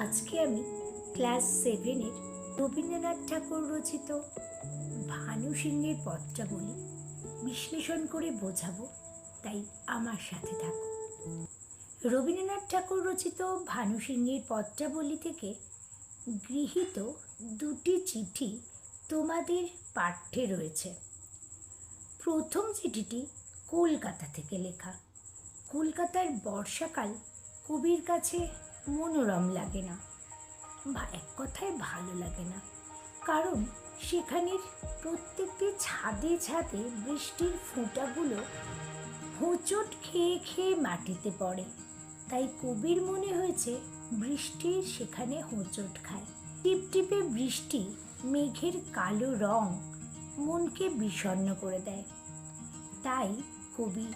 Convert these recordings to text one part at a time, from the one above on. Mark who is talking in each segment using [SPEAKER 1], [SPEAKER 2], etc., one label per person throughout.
[SPEAKER 1] আজকে আমি ক্লাস 7-এর রবীন্দ্রনাথ ঠাকুর রচিত ভানু সিংহের পত্রাবলী বিশ্লেষণ করে বোঝাবো, তাই আমার সাথে থাকো। রবীন্দ্রনাথ ঠাকুর রচিত ভানু সিংহের পত্রাবলী থেকে গৃহীত দুটি চিঠি তোমাদের পাঠ্যে রয়েছে। প্রথম চিঠিটি কলকাতা থেকে লেখা। কলকাতার বর্ষাকাল কবির কাছে মনোরম লাগে না, বা এক কথায় ভালো লাগে না, কারণ সেখানের প্রত্যেকটি ছাদে ছাদে বৃষ্টির ফোঁটাগুলো হোঁচট খেয়ে খেয়ে মাটিতে পড়ে। তাই কবির মনে হয়েছে বৃষ্টি সেখানে হোঁচট খায়। টিপটিপে বৃষ্টি মেঘের কালো রং মনকে বিষণ্ণ করে দেয়। তাই কবি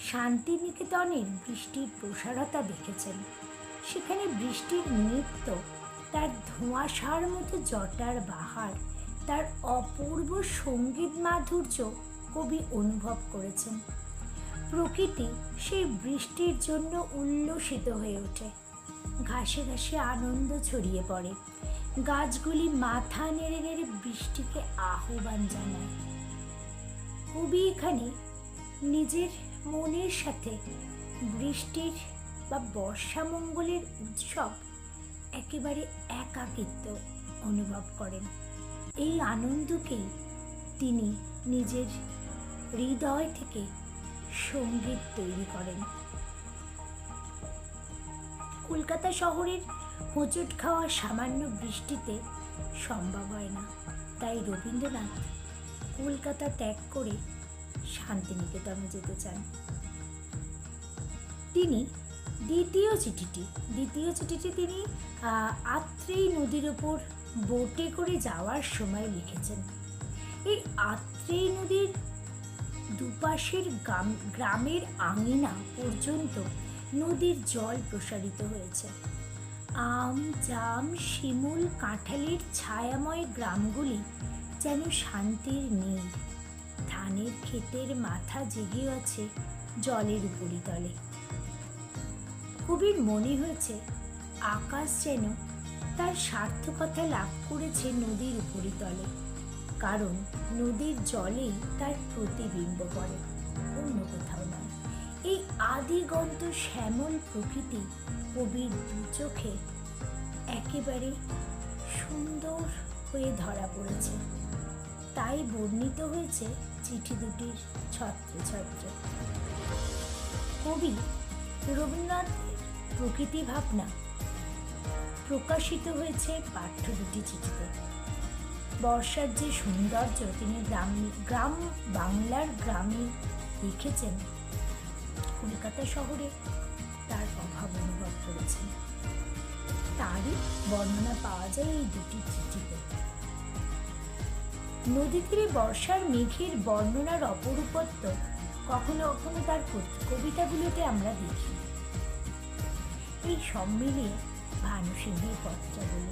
[SPEAKER 1] শান্তিনিকেতনের বৃষ্টির প্রসারতা দেখেছেন। সেখানে বৃষ্টির নৃত্য, তার ধোঁয়াশার মতো জটার বাহার, তার অপূর্ব সঙ্গীত মাধুর্য কবি অনুভব করেছেন। প্রকৃতি সেই বৃষ্টির জন্য উল্লসিত হয়ে ওঠে। ঘাসে ঘাসে আনন্দ ছড়িয়ে পড়ে। গাছগুলি মাথা নেড়ে নেড়ে বৃষ্টিকে আহ্বান জানায়। কবি এখানে নিজের মনের সাথে বৃষ্টির বা বর্ষামঙ্গলের উৎসব একেবারে একাকিত্ব অনুভব করেন। এই আনন্দকেই তিনি নিজের হৃদয় থেকে সঙ্গীত তৈরি করেন। কলকাতা শহরের হোঁচট খাওয়া সামান্য বৃষ্টিতে সম্ভব হয় না, তাই রবীন্দ্রনাথ কলকাতা ত্যাগ করে শান্তিনিকেতনে যেতে চান। তিনি দ্বিতীয় চিঠিটি তিনি আত্রেই নদীর ওপর বোটে করে যাওয়ার সময় লিখেছেন। এই আত্রেই নদীর দুপাশের গ্রামের আঙিনা পর্যন্ত নদীর জল প্রসারিত হয়েছে। আম, জাম, শিমুল, কাঁঠালের ছায়াময় গ্রামগুলি যেন শান্তির নীড়। ধানের ক্ষেতের মাথা জেগে আছে জলের উপরিতলে। কবির মনে হয়েছে আকাশ যেন তার সার্থকতা লাভ করেছে নদীর উপরিতলে, কারণ নদীর জলেই তার প্রতিবিম্ব পড়ে, অন্য কোথাও নয়। এই আদিগন্ত শ্যামল প্রকৃতি কবির দু চোখে একেবারে সুন্দর হয়ে ধরা পড়েছে। তাই বর্ণিত হয়েছে চিঠি দুটির ছত্রে ছত্রে। কবি রবীন্দ্রনাথের প্রকৃতি ভাবনা প্রকাশিত হয়েছে পাঠ্য দুটি চিঠিতে। বর্ষার যে সৌন্দর্য তিনি গ্রাম বাংলার গ্রামে দেখেছেন, কলকাতা শহরে তার অভাব অনুভব করেছেন। তারই বর্ণনা পাওয়া যায় এই দুটি চিঠিতে। নদী তীরে বর্ষার মেঘের বর্ণনার অপরূপত্ব কখনো কখনো তার কবিতাগুলোতে আমরা দেখি। এই সব মিলিয়ে ভানু সিংহের পত্রাবলী